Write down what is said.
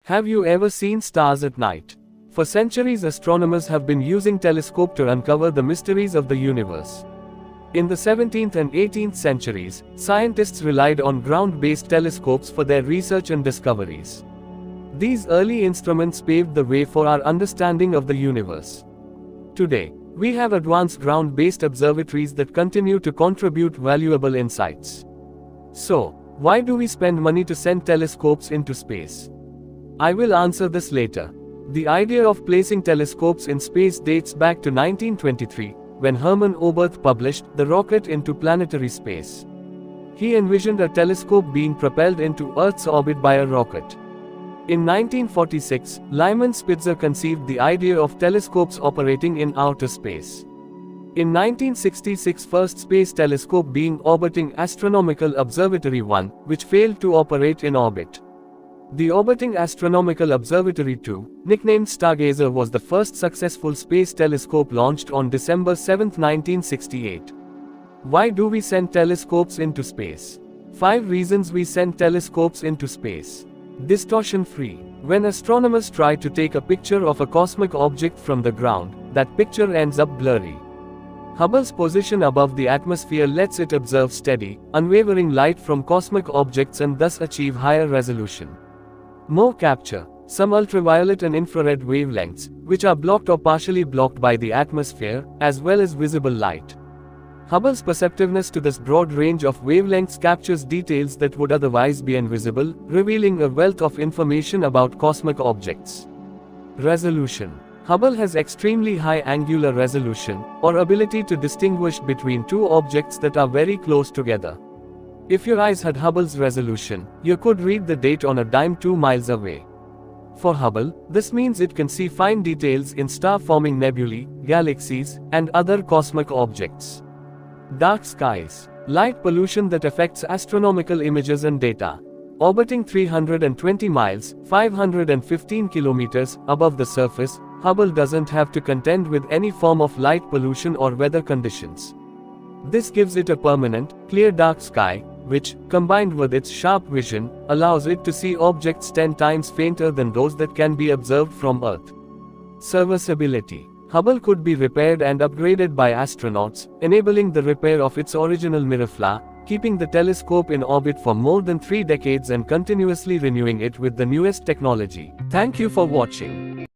Have you ever seen stars at night? For centuries, astronomers have been using telescopes to uncover the mysteries of the universe. In the 17th and 18th centuries, scientists relied on ground-based telescopes for their research and discoveries. These early instruments paved the way for our understanding of the universe. Today, we have advanced ground-based observatories that continue to contribute valuable insights. So, why do we spend money to send telescopes into space? I will answer this later. The idea of placing telescopes in space dates back to 1923, when Hermann Oberth published The Rocket into Planetary Space. He envisioned a telescope being propelled into Earth's orbit by a rocket. In 1946, Lyman Spitzer conceived the idea of telescopes operating in outer space. In 1966, first space telescope being orbiting Astronomical Observatory 1, which failed to operate in orbit. The Orbiting Astronomical Observatory 2, nicknamed Stargazer, was the first successful space telescope launched on December 7, 1968. Why do we send telescopes into space? 5 reasons we send telescopes into space. Distortion-free. When astronomers try to take a picture of a cosmic object from the ground, that picture ends up blurry. Hubble's position above the atmosphere lets it observe steady, unwavering light from cosmic objects and thus achieve higher resolution. More capture. Some ultraviolet and infrared wavelengths, which are blocked or partially blocked by the atmosphere, as well as visible light. Hubble's perceptiveness to this broad range of wavelengths captures details that would otherwise be invisible, revealing a wealth of information about cosmic objects. Resolution. Hubble has extremely high angular resolution, or ability to distinguish between two objects that are very close together. If your eyes had Hubble's resolution, you could read the date on a dime 2 miles away. For Hubble, this means it can see fine details in star-forming nebulae, galaxies, and other cosmic objects. Dark skies. Light pollution that affects astronomical images and data. Orbiting 320 miles, 515 kilometers, above the surface, Hubble doesn't have to contend with any form of light pollution or weather conditions. This gives it a permanent, clear dark sky, which, combined with its sharp vision, allows it to see objects 10 times fainter than those that can be observed from Earth. Serviceability. Hubble could be repaired and upgraded by astronauts, enabling the repair of its original mirror, keeping the telescope in orbit for more than 3 decades and continuously renewing it with the newest technology. Thank you for watching.